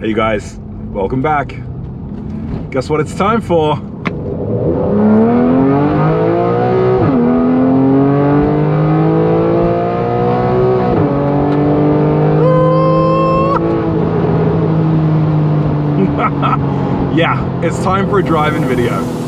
Hey you guys, welcome back. Guess what it's time for? Yeah, it's time for a driving video.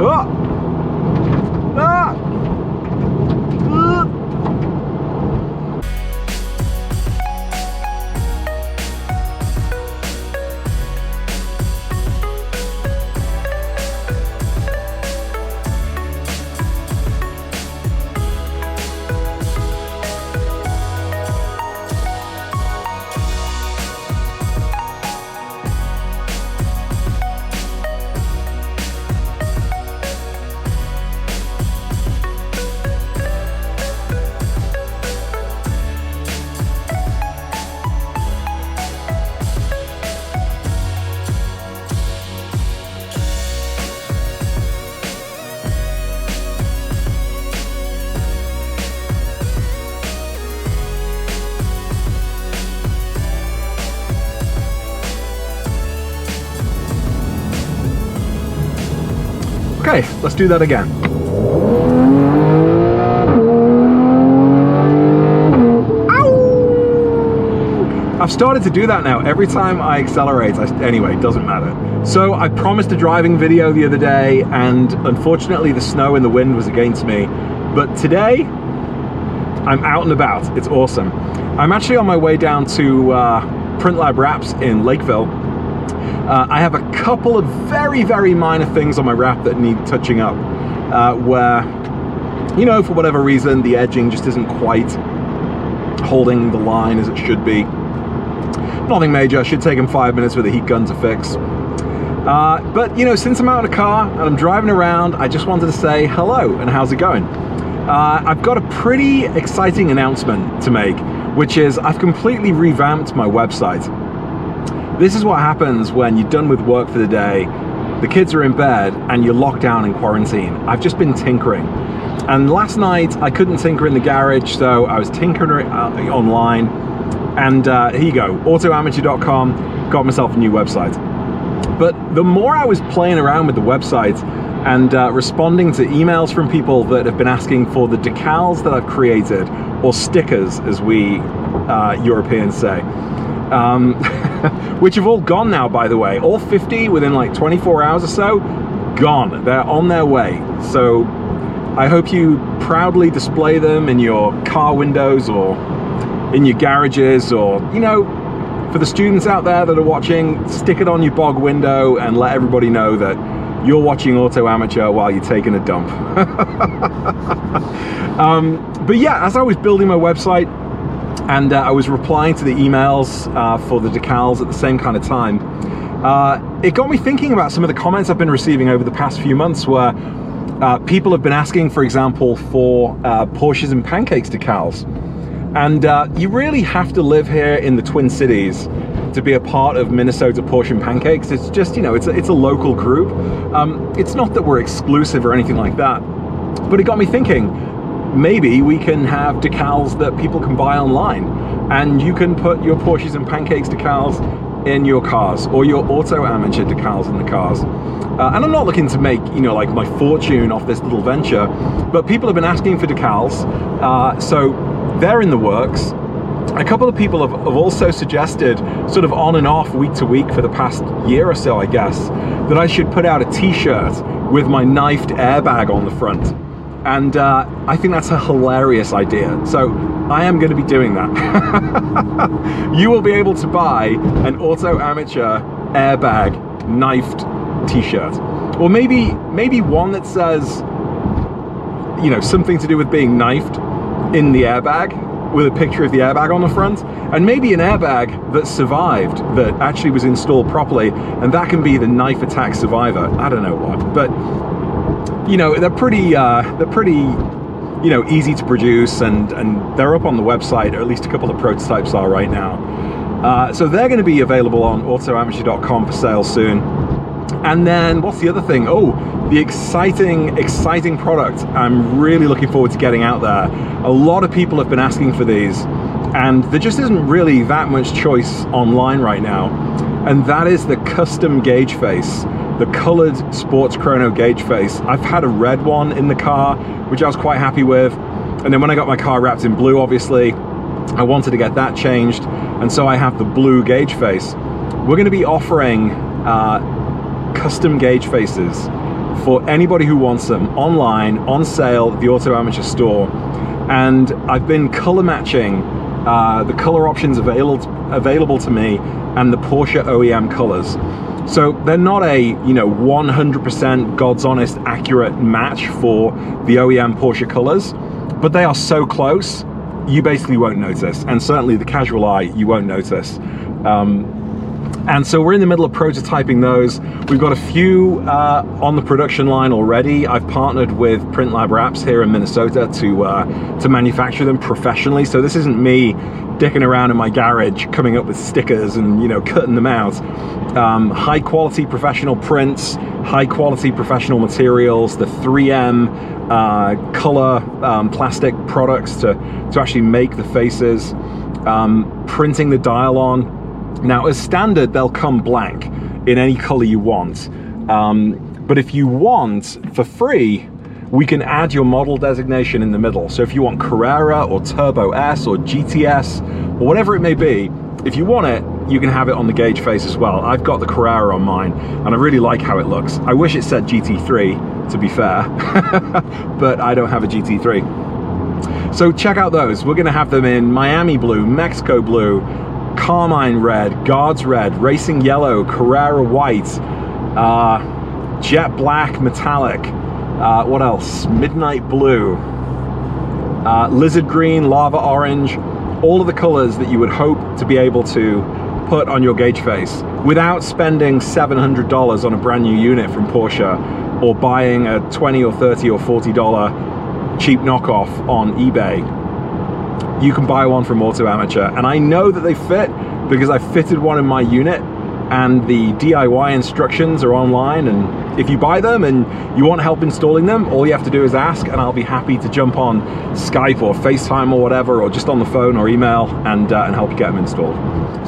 Oh! Ah! Okay, let's do that again. Ow! I've started to do that now. Every time I accelerate, anyway, it doesn't matter. So I promised a driving video the other day, and unfortunately the snow and the wind was against me. But today, I'm out and about. It's awesome. I'm actually on my way down to Print Lab Wraps in Lakeville. I have a couple of very, very minor things on my wrap that need touching up, where, you know, for whatever reason, the edging just isn't quite holding the line as it should be. Nothing major, should take them 5 minutes with a heat gun to fix. But, you know, since I'm out in a car and I'm driving around, I just wanted to say hello and how's it going? I've got a pretty exciting announcement to make, which is I've completely revamped my website. This is what happens when you're done with work for the day, the kids are in bed, and you're locked down in quarantine. I've just been tinkering. And last night, I couldn't tinker in the garage, so I was tinkering online. And here you go, autoamateur.com, got myself a new website. But the more I was playing around with the website and responding to emails from people that have been asking for the decals that I've created, or stickers, as we Europeans say, which have all gone now, by the way. All 50 within like 24 hours or so, gone. They're on their way. So I hope you proudly display them in your car windows or in your garages, or, you know, for the students out there that are watching, stick it on your bog window and let everybody know that you're watching Auto Amateur while you're taking a dump. But yeah, as I was building my website, and I was replying to the emails for the decals at the same kind of time, it got me thinking about some of the comments I've been receiving over the past few months, where people have been asking, for example, for Porsches and Pancakes decals. And you really have to live here in the Twin Cities to be a part of Minnesota Porsche and Pancakes. It's just, you know, it's a local group. It's not that we're exclusive or anything like that, but it got me thinking, maybe we can have decals that people can buy online, and you can put your Porsches and Pancakes decals in your cars, or your Auto Amateur decals in the cars. And I'm not looking to make, you know, like my fortune off this little venture, but people have been asking for decals, so they're in the works. A couple of people have also suggested, sort of on and off, week to week for the past year or so, I guess, that I should put out a t-shirt with my knifed airbag on the front. And I think that's a hilarious idea. So I am going to be doing that. You will be able to buy an Auto Amateur airbag knifed t-shirt. Or maybe one that says, you know, something to do with being knifed in the airbag, with a picture of the airbag on the front, and maybe an airbag that survived, that actually was installed properly, and that can be the knife attack survivor. I don't know what, but you know, they're pretty, you know, easy to produce, and they're up on the website, or at least a couple of prototypes are right now. So they're going to be available on autoamateur.com for sale soon. And then what's the other thing? Oh, the exciting product I'm really looking forward to getting out there. A lot of people have been asking for these, and there just isn't really that much choice online right now. And that is the custom gauge face, the colored sports chrono gauge face. I've had a red one in the car, which I was quite happy with. And then when I got my car wrapped in blue, obviously, I wanted to get that changed. And so I have the blue gauge face. We're going to be offering custom gauge faces for anybody who wants them online, on sale at the Auto Amateur store. And I've been color matching the color options available to me and the Porsche OEM colors. So they're not a, you know, 100% God's honest accurate match for the OEM Porsche colors, but they are so close, you basically won't notice. And certainly the casual eye, you won't notice. And so we're in the middle of prototyping those. We've got a few on the production line already. I've partnered with Print Lab Wraps here in Minnesota to manufacture them professionally. So this isn't me dicking around in my garage coming up with stickers and, you know, cutting them out. High quality professional prints, high quality professional materials, the 3M color plastic products to actually make the faces, printing the dial on. Now, as standard, they'll come blank in any color you want. But if you want, for free, we can add your model designation in the middle. So if you want Carrera or Turbo S or GTS or whatever it may be, if you want it, you can have it on the gauge face as well. I've got the Carrera on mine, and I really like how it looks. I wish it said GT3, to be fair, but I don't have a GT3. So check out those. We're gonna have them in Miami blue, Mexico blue, Carmine red, Guards red, Racing yellow, Carrera white, jet black metallic, what else? Midnight blue, lizard green, lava orange, all of the colors that you would hope to be able to put on your gauge face without spending $700 on a brand new unit from Porsche, or buying a $20 or $30 or $40 cheap knockoff on eBay. You can buy one from Auto Amateur, and I know that they fit because I fitted one in my unit, and the DIY instructions are online. And if you buy them and you want help installing them, all you have to do is ask, and I'll be happy to jump on Skype or FaceTime or whatever, or just on the phone or email, and help you get them installed.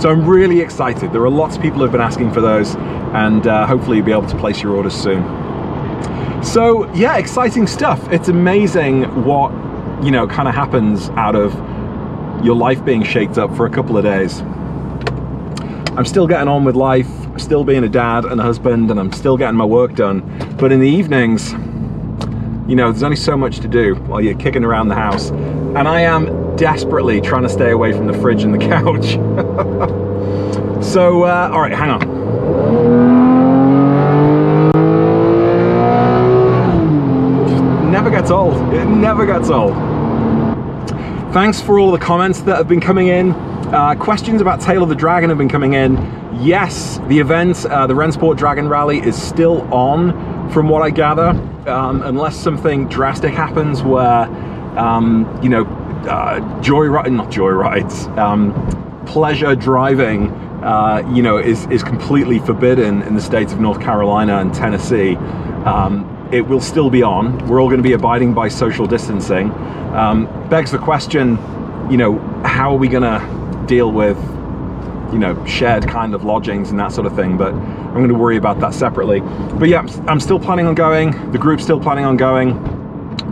So I'm really excited. There are lots of people who have been asking for those, and hopefully you'll be able to place your orders soon. So yeah, exciting stuff. It's amazing what, you know, kind of happens out of your life being shaked up for a couple of days. I'm still getting on with life, still being a dad and a husband, and I'm still getting my work done. But in the evenings, you know, there's only so much to do while you're kicking around the house. And I am desperately trying to stay away from the fridge and the couch. So, all right, hang on. Never gets old. It never gets old. Thanks for all the comments that have been coming in. Questions about Tail of the Dragon have been coming in. Yes, the event, the Rennsport Dragon Rally, is still on, from what I gather, unless something drastic happens where, you know, pleasure driving, you know, is completely forbidden in the states of North Carolina and Tennessee. It will still be on. We're all going to be abiding by social distancing. Begs the question, you know, how are we going to deal with, you know, shared kind of lodgings and that sort of thing, but I'm going to worry about that separately. But yeah, I'm still planning on going. The group's still planning on going.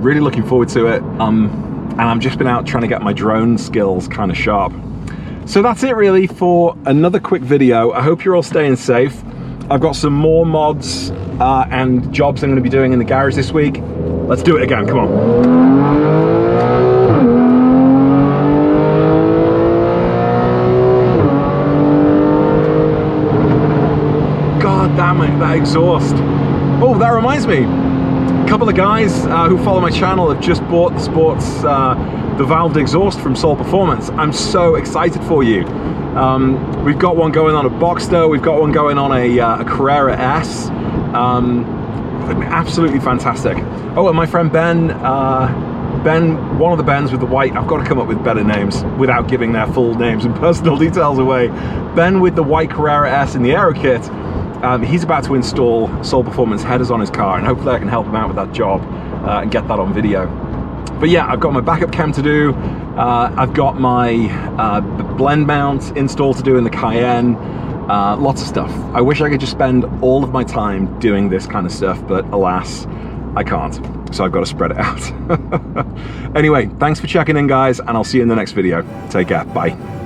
Really looking forward to it. And I've just been out trying to get my drone skills kind of sharp. So that's it really for another quick video. I hope you're all staying safe. I've got some more mods and jobs I'm going to be doing in the garage this week. Let's do it again, come on. God damn it, that exhaust. Oh, that reminds me. A couple of guys who follow my channel have just bought the valved exhaust from Soul Performance. I'm so excited for you. We've got one going on a Boxster, we've got one going on a Carrera S. Absolutely fantastic. Oh, and my friend Ben, one of the Bens with the white, I've got to come up with better names without giving their full names and personal details away. Ben with the white Carrera S in the Aero Kit, he's about to install Soul Performance headers on his car, and hopefully I can help him out with that job and get that on video. But yeah, I've got my backup cam to do, I've got my blend mount install to do in the Cayenne, lots of stuff. I wish I could just spend all of my time doing this kind of stuff, but alas, I can't. So I've got to spread it out. Anyway, thanks for checking in, guys, and I'll see you in the next video. Take care, bye.